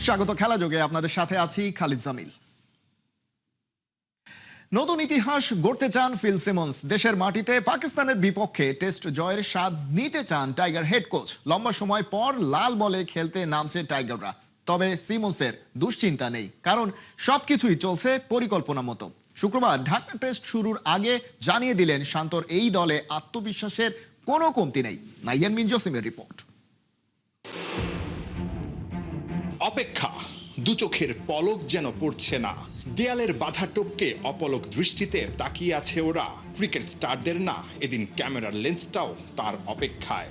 স্বাগত খেলা যোগে আপনাদের সাথে আছি খালিদ জামিল। নতুন ইতিহাস গড়তে চান ফিল সিমন্স। দেশের মাটিতে পাকিস্তানের বিপক্ষে টেস্ট জয়ের স্বাদ নিতে চান টাইগার হেড কোচ। লম্বা সময় পর লাল বলে খেলতে নামছে টাইগাররা। তবে সিমন্সের দুশ্চিন্তা নেই, কারণ সবকিছুই চলছে পরিকল্পনা মতো। শুক্রবার ঢাকা টেস্ট শুরুর আগে জানিয়ে দিলেন শান্তর এই দলে আত্মবিশ্বাসের কোনো কমতি নেই। নাইয়ান মিন জসিমের রিপোর্ট। অপেক্ষা, দু চোখের পলক যেন পড়ছে না। দেয়ালের বাধা টপকে অপলক দৃষ্টিতে তাকিয়ে আছে ওরা। ক্রিকেট স্টারদের না, এদিন ক্যামেরার লেন্সটাও তার অপেক্ষায়।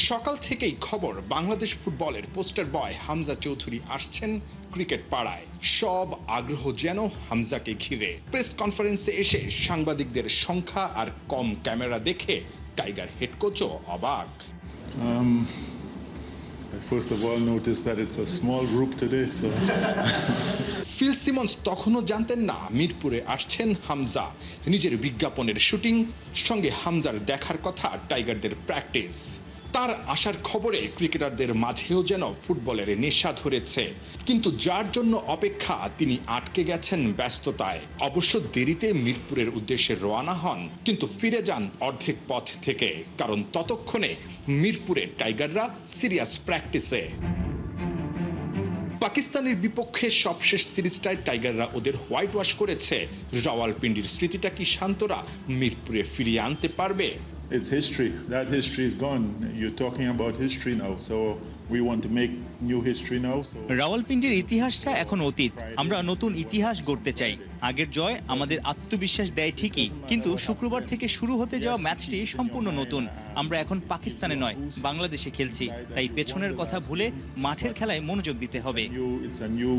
সকাল থেকেই খবর, বাংলাদেশ ফুটবলের পোস্টার বয় হামজা চৌধুরী আসছেন ক্রিকেট পাড়ায়। সব আগ্রহ যেন হামজাকে ঘিরে। প্রেস কনফারেন্সে এসে সাংবাদিকদের সংখ্যা আর কম ক্যামেরা দেখে টাইগার হেড কোচও অবাক। I first of all noticed that it's a small group today, so Phil Simmons তখনও জানতেন না মিরপুরে আসছেন হামজা। নিজের বিজ্ঞাপনের শুটিং, সঙ্গে হামজার দেখার কথা টাইগারদের প্র্যাকটিস। তার আসার খবরে ক্রিকেটারদের মাঝেও যেন ফুটবলের নেশা ধরেছে। কিন্তু যার জন্য অপেক্ষা তিনি আটকে গেছেন ব্যস্ততায়। অবশ্য দেরিতে মিরপুরের উদ্দেশ্যে রওনা হন, কিন্তু ফিরে যান অর্ধেক পথ থেকে, কারণ ততক্ষণে মিরপুরে টাইগাররা সিরিয়াস প্র্যাকটিসে। পাকিস্তানের বিপক্ষে সবশেষ সিরিজটায় টাইগাররা ওদের হোয়াইট ওয়াশ করেছে। রাওয়ালপিন্ডির স্মৃতিটা কি শান্তরা মিরপুরে ফিরিয়ে আনতে পারবে? it's history. That history is gone. You're talking about history now, so we want to make new history now. So রাওয়ালপিন্ডির ইতিহাসটা এখন অতীত। আমরা নতুন ইতিহাস গড়তে চাই। আগের জয় আমাদের আত্মবিশ্বাস দেয় ঠিকই, কিন্তু শুক্রবার থেকে শুরু হতে যাওয়া ম্যাচটি সম্পূর্ণ নতুন। আমরা এখন পাকিস্তানে নয়, বাংলাদেশে খেলছি। তাই পেছনের কথা ভুলে মাঠের খেলায় মনোযোগ দিতে হবে। it's a new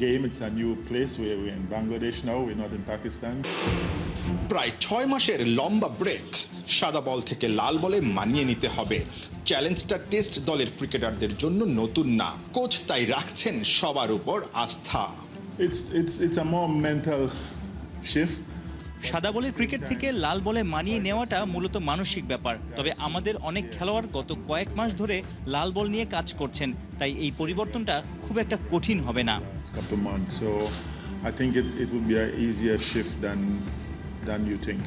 game, it's a new place. We're in Bangladesh now, we're not in Pakistan. প্রায় 6 মাসের লম্বা ব্রেক। সাদা বল থেকে লাল বলে মানিয়ে নিতে হবে। চ্যালেঞ্জটা টেস্ট দলের ক্রিকেটারদের জন্য নতুন না। কোচ তাই রাখছেন সবার উপর আস্থা। It's a more mental shift. সাদা বলের ক্রিকেট থেকে লাল বলে মানিয়ে নেওয়াটা মূলত মানসিক ব্যাপার। তবে আমাদের অনেক খেলোয়াড় গত কয়েক মাস ধরে লাল বল নিয়ে কাজ করছেন, তাই এই পরিবর্তনটা খুব একটা কঠিন হবে না। Couple months, so I think it would be an easier shift than you think.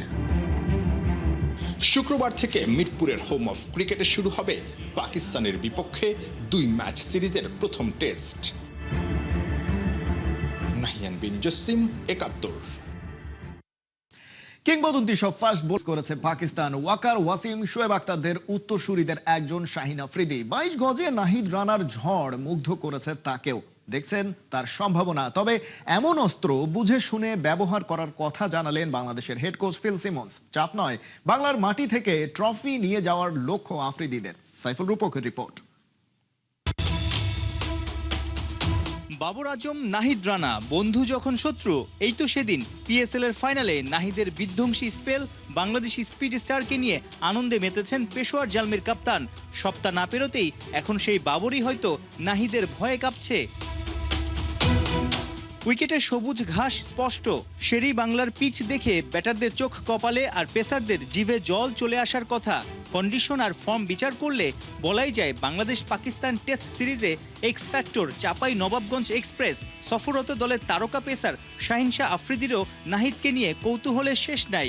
শুক্রবার থেকে মিরপুরের হোম অফ ক্রিকেটে শুরু হবে পাকিস্তানের বিপক্ষে 2 ম্যাচ সিরিজের প্রথম টেস্ট। নাহিয়ান বিন জসিম, 71। কিংবদন্তি সব ফাস্ট বোল করেছে পাকিস্তান। ওয়াকার, ওয়াসিম, শোয়েব আক্তারদের উত্তরসূরিদের একজন শাহিন আফ্রিদি। 22 গজে নাহিদ রানার ঝড় মুগ্ধ করেছে তাকেও। দেখছেন তার সম্ভাবনা। তবে এমন অস্ত্র বুঝে শুনে ব্যবহার করার কথা জানালেন বাংলাদেশের হেড কোচ ফিল সিমন্স। চাপ নয়, বাংলার মাটি থেকে ট্রফি নিয়ে যাওয়ার লক্ষ্য আফ্রিদিদের। সাইফুল রূপকের রিপোর্ট। বাবর আজম, নাহিদ রানা, বন্ধু যখন শত্রু, এই তো সেদিন পিএসএল এর ফাইনালে নাহিদের বিধ্বংসী স্পেল, বাংলাদেশি স্পিড স্টারকে নিয়ে আনন্দে মেতেছেন পেশোয়ার জালমির কাপ্তান। সপ্তাহ না পেরোতেই এখন সেই বাবরই হয়তো নাহিদের ভয়ে কাঁপছে। উইকেটে সবুজ ঘাস স্পষ্ট, শেরি বাংলার পিচ দেখে ব্যাটারদের চোখ কপালে আর পেসারদের জিভে জল চলে আসার কথা। কন্ডিশন আর ফর্ম বিচার করলে বলাই যায় বাংলাদেশ পাকিস্তান টেস্ট সিরিজে x factor Chapai Nawabganj express. সফররত দলের তারকা পেসার শাহিন শাহ আফ্রিদিরও নাহিদকে নিয়ে কৌতূহলের শেষ নাই।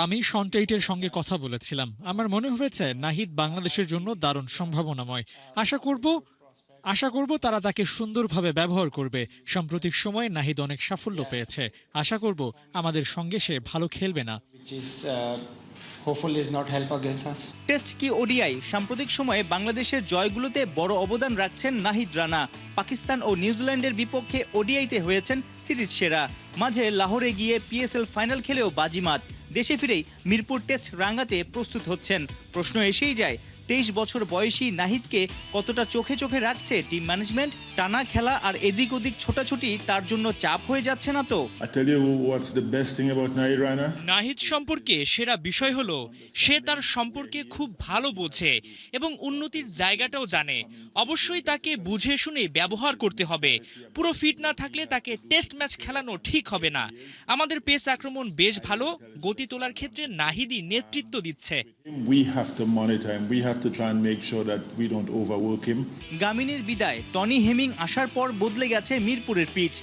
আমি শন টেইটের সঙ্গে কথা বলেছিলাম। আমার মনে হয়েছে নাহিদ বাংলাদেশের জন্য দারুণ সম্ভাবনাময়। আশা করব তারা তাকে সুন্দরভাবে ব্যবহার করবে। সাম্প্রতিক সময়ে নাহিদ অনেক সাফল্য পেয়েছে। আশা করব আমাদের সঙ্গে সে ভালো খেলবে না। টেস্ট কি ওডিআই, সাম্প্রতিক সময়ে বাংলাদেশের জয়গুলোতে বড় অবদান রাখছেন নাহিদ রানা। পাকিস্তান ও নিউজিল্যান্ডের বিপক্ষে ওডিআইতে হয়েছেন সিরিজ সেরা। মাঝে লাহোরে গিয়ে পিএসএল ফাইনাল খেলেও বাজিমাত। দেশে ফিরেই মিরপুর টেস্ট রাঙাতে প্রস্তুত হচ্ছেন। প্রশ্ন এসেই যায়, 23 বছর বয়সী নাহিদকে কতটা চোখে চোখে রাখছে টিম ম্যানেজমেন্ট? টানা খেলা আর এদিক ওদিক ছোটাছুটি তার জন্য চাপ হয়ে যাচ্ছে না তো? নাহিদ সম্পর্কে সেরা বিষয় হলো সে তার সম্পর্কে খুব ভালো বোঝে এবং উন্নতির জায়গাটাও জানে। অবশ্যই তাকে বুঝে শুনে ব্যবহার করতে হবে। পুরো ফিট না থাকলে তাকে টেস্ট ম্যাচ খেলানো ঠিক হবে না। আমাদের পেস আক্রমণ বেশ ভালো, গতি তোলার ক্ষেত্রে নাহিদই নেতৃত্ব দিচ্ছে। have to try and make sure that we don't overwork him. গামিনীর বিদায় টনি হেমিং আসার পর বদলে গেছে মিরপুরের পিচ।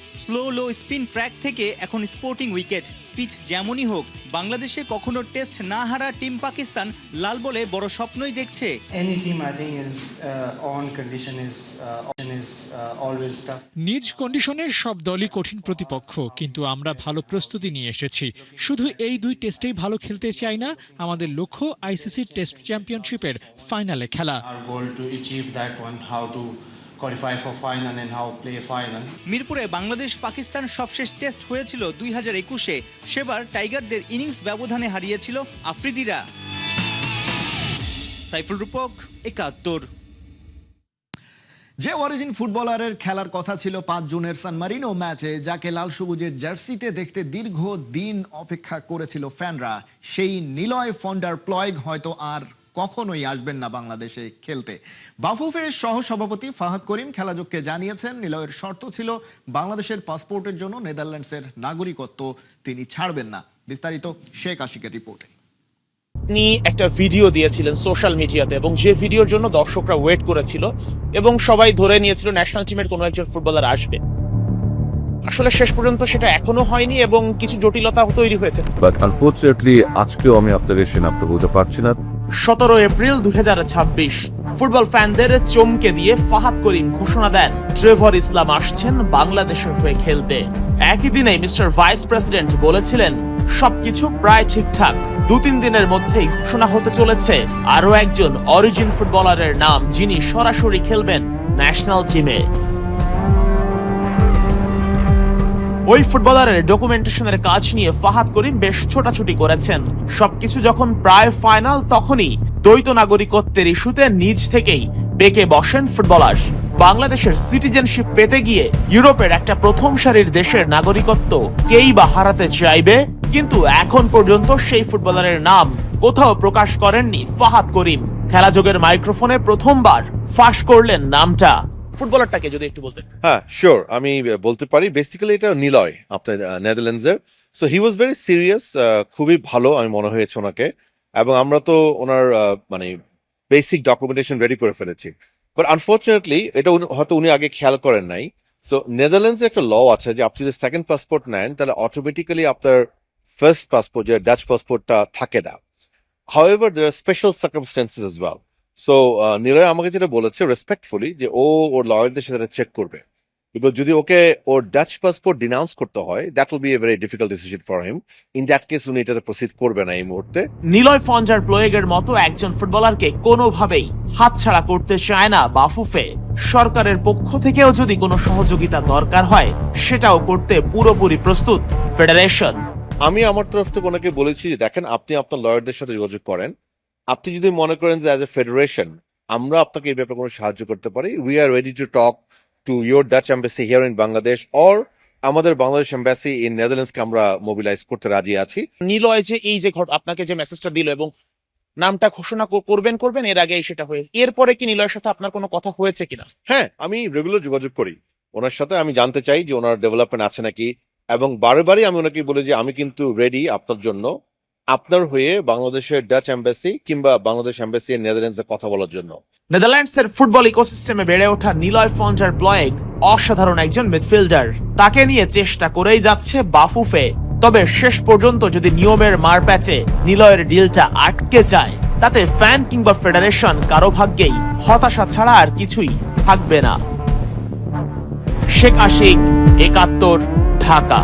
লো স্পিন ট্র্যাক থেকে এখন স্পোর্টিং উইকেট। পিচ যেমনই হোক, বাংলাদেশে কখনো টেস্ট না হারা টিম পাকিস্তান লাল বলে বড় স্বপ্নই দেখছে। Any team I think is on condition is always tough. নিজ কন্ডিশনের সব দলই কঠিন প্রতিপক্ষ, কিন্তু আমরা ভালো প্রস্তুতি নিয়ে এসেছি। শুধু এই 2 টেস্টেই ভালো খেলতে চাই না, আমাদের লক্ষ্য আইসিসি টেস্ট চ্যাম্পিয়নশিপের ফাইনালে খেলা। Our goal to achieve that one, how to qualify for final and how play final. মিরপুরে বাংলাদেশ পাকিস্তান সবশেষ টেস্ট হয়েছিল 2021-এ। সেবার টাইগারদের ইনিংস ব্যবধানে হারিয়েছিল আফ্রিদিরা। সাইফুল রূপক, 71। যে অরিজিন ফুটবলারের খেলার কথা ছিল 5 জুনের সান মারিনো ম্যাচে, যাকে লাল সবুজের জার্সিতে দেখতে দীর্ঘ দিন অপেক্ষা করেছিল ফ্যানরা, সেই নিলয় ফন ডার প্লয়েগ হয়তো আর কখনোই আসবেন না বাংলাদেশে খেলতে। বাফুফের সহসভাপতি ফাহাদ করিম খেলাযোগকে জানিয়েছেন, নিলয়ের শর্ত ছিল বাংলাদেশের পাসপোর্টের জন্য নেদারল্যান্ডসের নাগরিকত্ব তিনি ছাড়বেন না। বিস্তারিত শেখ আশিকের রিপোর্টে। তিনি একটা ভিডিও দিয়েছিলেন সোশ্যাল মিডিয়াতে, এবং যে ভিডিওর জন্য দর্শকরা ওয়েট করেছিল এবং সবাই ধরে নিয়েছিল ন্যাশনাল টিমের কোনো একজন ফুটবলার আসবে। আসলে শেষ পর্যন্ত সেটা এখনো হয়নি এবং কিছু জটিলতা তৈরি হয়েছে। বাট আনফরচুনেটলি আজকেও আমি আপনাদের শনাক্ত বলতে পারছি না। 17 এপ্রিল 2026 ফুটবল ফ্যানদের চমকে দিয়ে ফাহাদ করিম ঘোষণা দেন ট্রেভর ইসলাম আসছেন বাংলাদেশের হয়ে খেলতে। একই দিনে মিস্টার ভাইস প্রেসিডেন্ট বলেছিলেন সবকিছু প্রায় ঠিকঠাক, 2-3 দিনের মধ্যেই ঘোষণা হতে চলেছে আরো একজন অরিজিন ফুটবলারের নাম, যিনি সরাসরি খেলবেন ন্যাশনাল টিমে। ওই ফুটবলারের ডকুমেন্টেশনের কাজ নিয়ে ফাহাদ করিম বেশ ছোটাছুটি করেছেন। সবকিছু যখন প্রায় ফাইনাল, তখনই দ্বৈত নাগরিকত্বের ইস্যুতে নিজ থেকেই বেঁকে বসেন ফুটবলার। বাংলাদেশের সিটিজেনশিপ পেতে গিয়ে ইউরোপের একটা প্রথম সারির দেশের নাগরিকত্ব কেই বা হারাতে চাইবে, কিন্তু এখন পর্যন্ত সেই ফুটবলারের নাম কোথাও প্রকাশ করেননি ফাহাদ করিম। খেলাযোগের মাইক্রোফোনে প্রথমবার ফাঁস করলেন নামটা। ফুটবলারটাকে যদি একটু বলতেন। হ্যাঁ শিওর, আমি বলতে পারি। বেসিক্যালি এটা নিলয়, আপনার নেদারল্যান্ডসের। So he was very serious, খুবই ভালো আমি মনে হয়েছে ওনাকে, এবং আমরা তো ওনার মানে বেসিক ডকুমেন্টেশন রেডি করে ফেলেছি। বাট আনফর্চুনেটলি এটা হয়তো উনি আগে খেয়াল করেন নাই। সো নেদারল্যান্ডসে একটা ল আছে যে আপনি যদি সেকেন্ড পাসপোর্ট নেন তাহলে অটোমেটিক্যালি আপনার ফার্স্ট পাসপোর্ট, যে ডাচ পাসপোর্টটা থাকে না। However there are special circumstances as well. So Niloy আমাকে যেটা বলেছে রেসপেক্টফুলি, যে ওর লয়ারদের সাথে চেক করবে, বিকজ যদি ওকে ওর ডাচ পাসপোর্ট ডিনাউন্স করতে হয়, that will B a very difficult decision for him. In that case উনি এটাতে প্রসিড করবে না এই মুহূর্তে। নিলয় ফন ডার প্লয়েগের মতো একজন ফুটবলারকে কোনোভাবেই হাতছাড়া করতে চায় না বাফুফে। সরকারের পক্ষ থেকেও যদি কোনো সহযোগিতা দরকার হয়, সেটাও করতে পুরোপুরি প্রস্তুত ফেডারেশন। আমি আমার তরফ থেকে ওনাকে বলেছি যে দেখেন, আপনি আপনার লয়ারদের সাথে যোগাযোগ করেন। আপনি যদি মনে করেন যে অ্যাজ এ ফেডারেশন আমরা আপনাকে এই ব্যাপারে কোনো সাহায্য করতে পারি, we are ready to talk to your Dutch embassy here in Bangladesh, or আমাদের বাংলাদেশ এম্বাসি ইন নেদারল্যান্ডসকে আমরা মোবিলাইজ করতে রাজি আছি। নিলয় যে এই যে আপনাকে যে মেসেজটা দিল এবং নামটা ঘোষণা করবেন এর আগেই সেটা হয়েছে, এরপরে কি নিলয়ের সাথে আপনার কোনো কথা হয়েছে কিনা? হ্যাঁ, আমি রেগুলার যোগাযোগ করি ওনার সাথে। আমি জানতে চাই যে ওনার ডেভেলপমেন্ট আছে নাকি, এবং বারে আমি ওনাকে বলি যে আমি কিন্তু রেডি আপনার জন্য, আপনার হয়ে বাংলাদেশের ডাচ এম্বাসি কিংবা বাংলাদেশ এম্বাসি নেদারল্যান্ডসে কথা বলার জন্য। নেদারল্যান্ডসের ফুটবল ইকোসিস্টেমে বেড়ে ওঠা নিলয় ফন ডার প্লয়েগ অসাধারণ একজন মিডফিল্ডার। তাকে নিয়ে চেষ্টা করেই যাচ্ছে বাফুফে। তবে শেষ পর্যন্ত যদি নিয়মের মার প্যাচে নিলয়ের ডিলটা আটকে যায়, তাতে ফ্যান কিংবা ফেডারেশন কারো ভাগ্যেই হতাশা ছাড়া আর কিছুই থাকবে না। শেখ আশিক, 71, ঢাকা।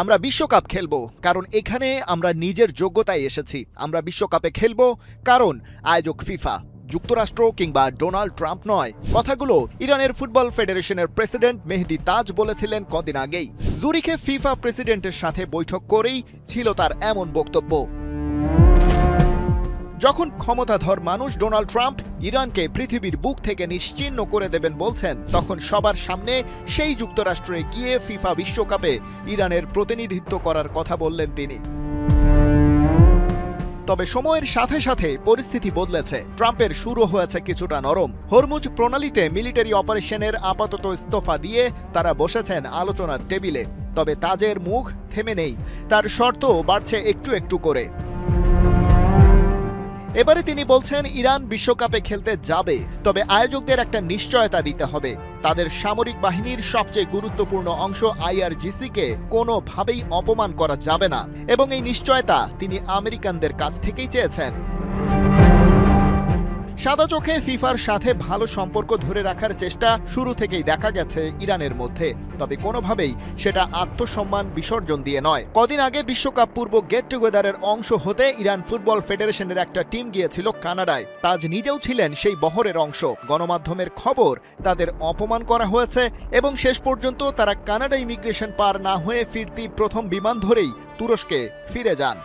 আমরা বিশ্বকাপ খেলবো কারণ এখানে আমরা নিজের যোগ্যতায় এসেছি। আমরা বিশ্বকাপে খেলবো কারণ আয়োজক ফিফা, যুক্তরাষ্ট্র কিংবা ডোনাল্ড ট্রাম্প নয়। কথাগুলো ইরানের ফুটবল ফেডারেশনের প্রেসিডেন্ট মেহেদি তাজ বলেছিলেন কদিন আগেই। জুরিখে ফিফা প্রেসিডেন্টের সাথে বৈঠক করেই ছিল তার এমন বক্তব্য। যখন ক্ষমতাধর মানুষ ডোনাল্ড ট্রাম্প ইরানকে পৃথিবীর বুক থেকে নিশ্চিহ্ন করে দেবেন বলছেন, তখন সবার সামনে সেই যুক্তরাষ্ট্রে গিয়ে ফিফা বিশ্বকাপে ইরানের প্রতিনিধিত্ব করার কথা বললেন তিনি। তবে সময়ের সাথে সাথে পরিস্থিতি বদলেছে। ট্রাম্পের শুরু হয়েছে কিছুটা নরম। হরমুজ প্রণালীতে মিলিটারি অপারেশনের আপাতত ইস্তফা দিয়ে তারা বসেছেন আলোচনার টেবিলে। তবে তাজের মুখ থেমে নেই, তার শর্ত বাড়ছে একটু একটু করে। এবারে তিনি বলছেন ইরান বিশ্বকাপে খেলতে যাবে, তবে আয়োজকদের একটা নিশ্চয়তা দিতে হবে। তাদের সামরিক বাহিনীর সবচেয়ে গুরুত্বপূর্ণ অংশ আইআরজিসিকে কোনোভাবেই অপমান করা যাবে না, এবং এই নিশ্চয়তা তিনি আমেরিকানদের কাছ থেকেই চেয়েছেন। সাদা চোখে ফিফার সাথে ভালো সম্পর্ক ধরে রাখার চেষ্টা শুরু থেকেই দেখা গেছে ইরানের মধ্যে, তবে কোনোভাবেই সেটা আত্মসম্মান বিসর্জন দিয়ে নয়। কদিন আগে বিশ্বকাপ পূর্ব গেট টুগেদারের অংশ হতে ইরান ফুটবল ফেডারেশনের একটা টিম গিয়েছিল কানাডায়। তাজ নিজেও ছিলেন সেই বহরের অংশ। গণমাধ্যমের খবর তাদের অপমান করা হয়েছে এবং শেষ পর্যন্ত তারা কানাডা ইমিগ্রেশন পার না হয়ে ফিরতি প্রথম বিমান ধরেই তুরস্কে ফিরে যান।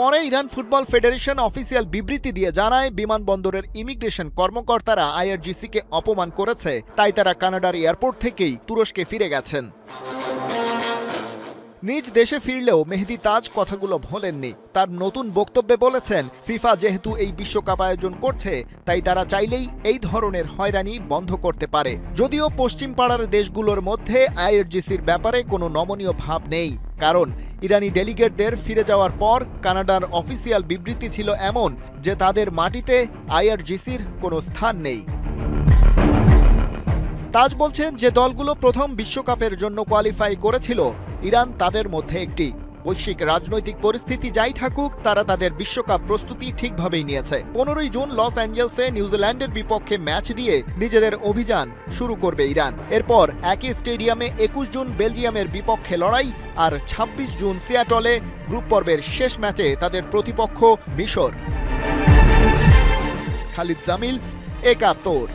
পরে ইরান ফুটবল ফেডারেশন অফিসিয়াল বিবৃতি দিয়ে জানায় বিমানবন্দরের ইমিগ্রেশন কর্মকর্তারা আইআরজিসিকে অপমান করেছে, তাই তারা কানাডার এয়ারপোর্ট থেকেই তুরস্কে ফিরে গেছেন। নিজ দেশে ফিরলেও মেহেদী তাজ কথাগুলো ভোলেননি। তার নতুন বক্তব্যে বলেছেন, ফিফা যেহেতু এই বিশ্বকাপ আয়োজন করছে, তাই তারা চাইলেই এই ধরনের হয়রানি বন্ধ করতে পারে। যদিও পশ্চিম পাড়ার দেশগুলোর মধ্যে আইআরজিসির ব্যাপারে কোনো নমনীয় ভাব নেই, কারণ ইরানি ডেলিগেটদের ফিরে যাওয়ার পর কানাডার অফিসিয়াল বিবৃতি ছিল এমন যে তাদের মাটিতে আইআরজিসির কোনো স্থান নেই। তাজ বলছেন যে দলগুলো প্রথম বিশ্বকাপের জন্য কোয়ালিফাই করেছিল, ইরান তাদের মধ্যে একটি। বৈশ্বিক রাজনৈতিক পরিস্থিতি যাই থাকুক, তারা তাদের বিশ্বকাপ প্রস্তুতি ঠিকভাবেই নিয়েছে। 15ই জুন লস অ্যাঞ্জেলসে নিউজিল্যান্ডের বিপক্ষে ম্যাচ দিয়ে নিজেদের অভিযান শুরু করবে ইরান। এরপর একই স্টেডিয়ামে 21 জুন বেলজিয়ামের বিপক্ষে লড়াই, আর 26 জুন সিয়াটলে গ্রুপ পর্বের শেষ ম্যাচে তাদের প্রতিপক্ষ মিশর। খালিদ জামিল, একাত্তর।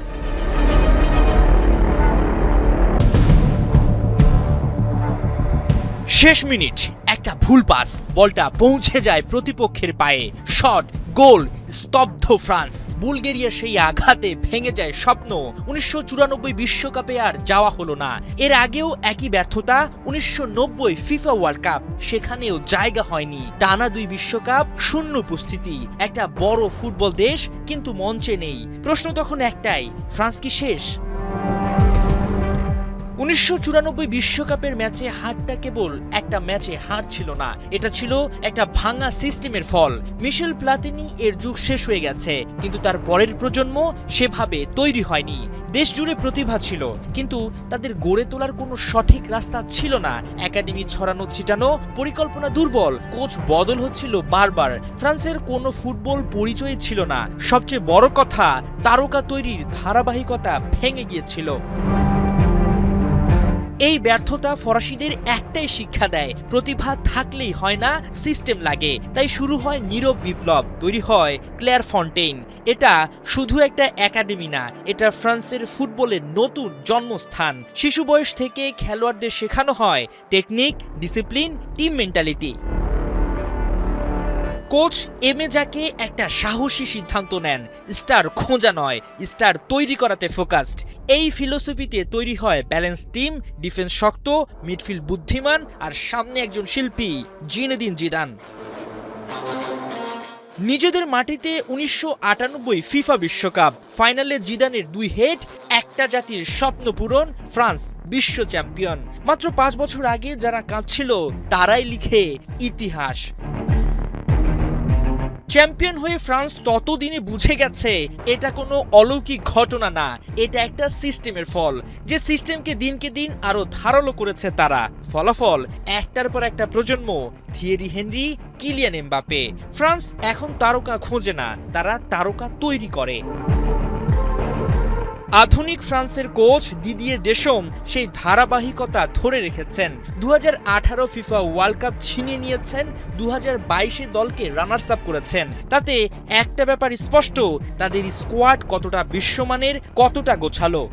শেষ মিনিট, একটা ভুল পাস, বলটা পৌঁছে যায় প্রতিপক্ষের পায়ে, শট, গোল, স্তব্ধ ফ্রান্স। বুলগেরিয়ার সেই আঘাতে ভেঙে যায় স্বপ্ন। 1994 বিশ্বকাপে আর যাওয়া হলো না। এর আগেও একই ব্যর্থতা 1990 ফিফা ওয়ার্ল্ড কাপ, সেখানেও জায়গা হয়নি। টানা 2 বিশ্বকাপ, শূন্য উপস্থিতি। একটা বড় ফুটবল দেশ কিন্তু মঞ্চে নেই। প্রশ্ন তখন একটাই, ফ্রান্স কি শেষ? 1994 বিশ্বকাপের ম্যাচে হারটা কেবল একটা ম্যাচে হার ছিল না, এটা ছিল একটা ভাঙা সিস্টেমের ফল। মিশেল প্লাতিনি এর যুগ শেষ হয়ে গেছে, কিন্তু তার পরের প্রজন্ম সেভাবে তৈরি হয়নি। দেশ জুড়ে প্রতিভা ছিল, কিন্তু তাদের গড়ে তোলার কোনো সঠিক রাস্তা ছিল না। একাডেমি ছড়ানো ছিটানো, পরিকল্পনা দুর্বল, কোচ বদল হচ্ছিল বারবার। ফ্রান্সের কোনো ফুটবল পরিচয় ছিল না। সবচেয়ে বড় কথা, তারকা তৈরির ধারাবাহিকতা ভেঙে গিয়েছিল। এই ব্যর্থতা ফরাসিদের একটাই শিক্ষা দেয়, প্রতিভা থাকলেই হয় না, সিস্টেম লাগে। তাই শুরু হয় নীরব বিপ্লব, তৈরি হয় ক্লেয়ার ফন্টেইন। এটা শুধু একটা একাডেমি না, এটা ফ্রান্সের ফুটবলের নতুন জন্মস্থান। শিশু বয়স থেকে খেলোয়াড়দের শেখানো হয় technique, discipline, team mentality. Coach এমেজাকে একটা সাহসী সিদ্ধান্ত নেন, স্টার খোঁজা নয়, স্টার তৈরি করাতে ফোকাসড। এই ফিলোসফিতে তৈরি হয় ব্যালেন্স টিম, ডিফেন্স শক্ত, মিডফিল্ড বুদ্ধিমান, আর সামনে একজন শিল্পী, জিনেদিন জিদান। নিজেদের মাটিতে 1998 ফিফা বিশ্বকাপ ফাইনালে জিদানের 2 হেড, একটা জাতির স্বপ্ন পূরণ, ফ্রান্স বিশ্ব চ্যাম্পিয়ন। মাত্র 5 বছর আগে যারা কাঁদছিল তারাই লিখে ইতিহাস। চ্যাম্পিয়ন হয়ে ফ্রান্স ততদিনে বুঝে গেছে এটা কোনো অলৌকিক ঘটনা না, এটা একটা সিস্টেমের ফল, যে সিস্টেমকে দিনকে দিন আরো ধারালো করেছে তারা। ফলাফল একটার পর একটা প্রজন্ম, Thierry Henry, Kylian Mbappe. France এখন তারকা খোঁজে না, তারা তারকা তৈরি করে। আধুনিক ফ্রান্সের কোচ দিদিয়ে দেশম সেই ধারাবাহিকতা ধরে রেখেছেন। 2018 ফিফা ওয়ার্ল্ড কাপ ছিনিয়ে নিয়েছেন, 2022 দলকে রানার্স আপ করেছেন। তাতে একটা ব্যাপার স্পষ্ট, তাদের স্কোয়াড কতটা বিশ্বমানের, কতটা গোছালো।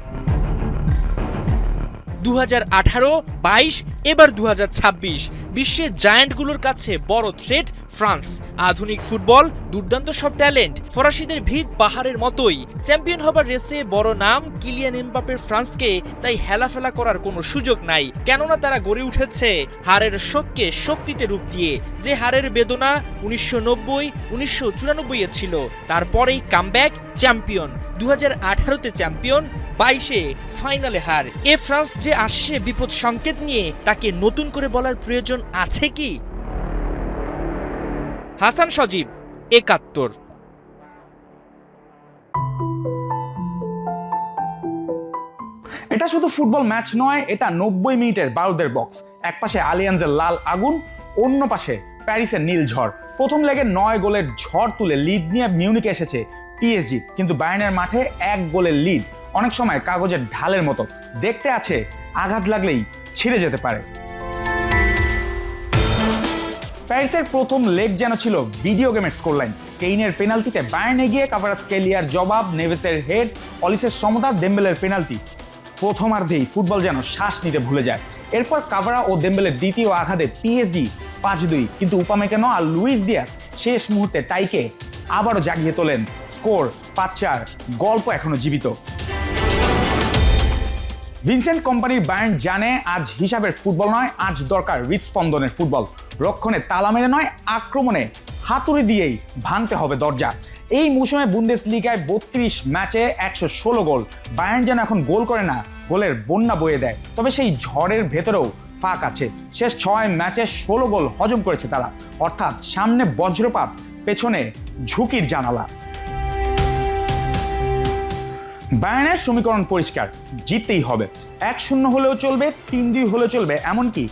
2018, 22, এবার 2026 বিশ্বের জায়ান্টগুলোর কাছে বড় থ্রেট ফ্রান্স। আধুনিক ফুটবল, দুর্দান্ত সব ট্যালেন্ট, ফরাসিদের ভিত পাহাড়ের মতোই। চ্যাম্পিয়ন হবার রেসে বড় নাম কিলিয়ান এমবাপের ফ্রান্সকে তাই হেলাফেলা করার কোনো সুযোগ নাই, কেননা তারা গড়ে উঠেছে হারের শোককে শক্তিতে রূপ দিয়ে। যে হারের বেদনা 1990, 1994 ছিল, তারপরেই কামব্যাক, চ্যাম্পিয়ন। 2018-তে চ্যাম্পিয়ন, 22-এ ফাইনালে হার। এ ফ্রান্স যে আসছে বিপদ সংকেত নিয়ে, তাকে নতুন করে বলার প্রয়োজন আছে কি? হাসান সজীব, 71। এটা শুধু ফুটবল ম্যাচ নয়, এটা 90 মিনিটের বারুদের বক্স। এক পাশে আলিয়ান্সের লাল আগুন, অন্য পাশে প্যারিসের নীল ঝড়। প্রথম লেগে 9 গোলের ঝড় তুলে লিড নিয়ে মিউনিকে এসেছে পিএসজি, কিন্তু বায়ার্নের মাঠে 1 গোলের লিড অনেক সময় কাগজের ঢালের মতো, দেখতে আছে আঘাত লাগলেই ছিঁড়ে যেতে পারে। প্যারিসের প্রথম লেগ যেন ছিল ভিডিও গেমের স্কোরলাইন। কেইনের পেনাল্টিতে বায়ার্ন এগিয়ে, কাভারাৎসকেলিয়ার জবাব, নেভেসের হেড, অলিসের সমতা, দেম্বেলের পেনাল্টি। প্রথমার্ধেই ফুটবল যেন শ্বাস নিতে ভুলে যায়। এরপর কাভারা ও দেম্বেলের দ্বিতীয় আঘাতে পিএসজি 5-2, কিন্তু উপামেকানো আর লুইস দিয়াস শেষ মুহূর্তে টাইকে আবারও জাগিয়ে তোলেন। স্কোর 5-4, গল্প এখনো জীবিত। ভিনসেন্ট কম্পানির বায়ার্ন জানে আজ হিসাবের ফুটবল নয়, আজ দরকার হৃদস্পন্দনের ফুটবল। রক্ষণে তালা মেরে নয়, আক্রমণে হাতুড়ি দিয়েই ভাঙতে হবে দরজা। এই মৌসুমে বুন্দেসলিগায় 32 ম্যাচে 116 গোল। বায়ার্ন যেন এখন গোল করে না, গোলের বন্যা বয়ে দেয়। তবে সেই ঝড়ের ভেতরেও ফাঁক আছে। শেষ 6 ম্যাচে 16 গোল হজম করেছে তারা, অর্থাৎ সামনে বজ্রপাত, পেছনে ঝুঁকির জানালা। বায়ার্নের সমীকরণ পরিষ্কার, জিততেই হবে। 1-0 হলেও চলবে, 3-2 হলেও চলবে, এমনকি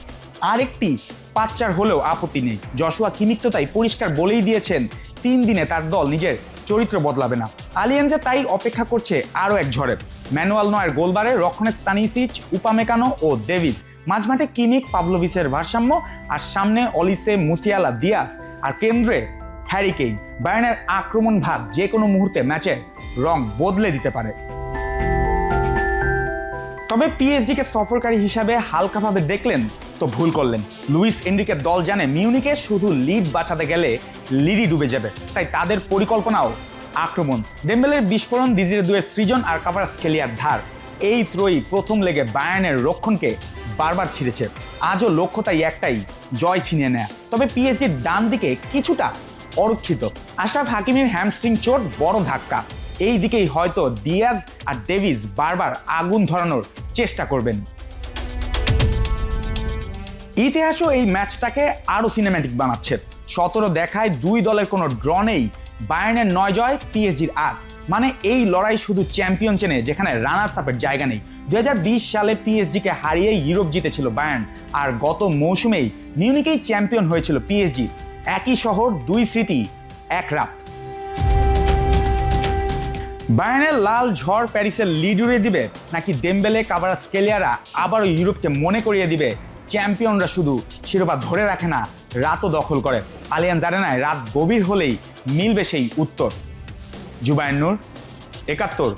আরেকটি 5-4 হলেও আপত্তি নেই। জশুয়া কিমিখ তো তাই পরিষ্কার বলেই দিয়েছেন 3 দিনে তার দল নিজের চরিত্র বদলাবে না। আলিয়েন্সে তাই অপেক্ষা করছে আরও এক ঝড়ে। ম্যানুয়াল নয়ের গোলবারে রক্ষণে স্তানিসিচ, উপামেকানো ও ডেভিস, মাঝমাঠে কিমিখ, পাভলোভিচের ভারসাম্য, আর সামনে অলিসে, মুসিয়ালা, দিয়াস, আর কেন্দ্রে হ্যারি কেইন। বায়ার্নের আক্রমণ ভাগ যে কোনো মুহূর্তে ম্যাচের রং বদলে দিতে পারে। তবে পিএসজিকে সফরকারী হিসাবে হালকাভাবে দেখলেন তো ভুল করলেন। লুইস এনরিকের দল জানে মিউনিকে শুধু লিড বাঁচাতে গেলে লিডই ডুবে যাবে, তাই তাদের পরিকল্পনাও আক্রমণ। ডেম্বেলের বিস্ফোরণ, দিজিরে দুয়ের সৃজন আর কাভারাৎসকেলিয়ার ধার, এই ত্রয়ী প্রথম লেগে বায়ার্নের রক্ষণকে বারবার ছিঁড়েছে। আজও লক্ষ্য তাই একটাই, জয় ছিনিয়ে নেয়া। তবে পিএসজির ডান দিকে কিছুটা অরক্ষিত। আশরাফ হাকিমির হ্যামস্ট্রিং চোট বড় ধাক্কা। এই দিকেই হয়তো দিয়াজ আর ডেভিস বারবার আগুন ধরানোর চেষ্টা করবেন। ইতিহাসও এই ম্যাচটাকে আরো সিনেম্যাটিক বানাচ্ছে। 17 দেখায় 2 দলের কোনো ড্র নেই, বায়ার্নের 9 জয়, পিএসজির 8। মানে এই লড়াই শুধু চ্যাম্পিয়ন চেনে, যেখানে রানার্স আপের জায়গা নেই। 2020 সালে পিএসজিকে হারিয়ে ইউরোপ জিতেছিল বায়ার্ন, আর গত মৌসুমেই মিউনিকেই চ্যাম্পিয়ন হয়েছিল পিএসজি। একই শহর, 2 স্মৃতি, এক রাত। বায়ার্নের লাল ঝড় প্যারিসের লিড উড়িয়ে দিবে, নাকি দেম্বেলে, কাভারাৎসকেলিয়ারা আবারও ইউরোপকে মনে করিয়ে দিবে চ্যাম্পিয়নরা শুধু শিরোপা ধরে রাখে না, রাতও দখল করে। আলিয়ান্স আরেনায় রাত গভীর হলেই মিলবে সেই উত্তর। জুবায়ের নূর, 71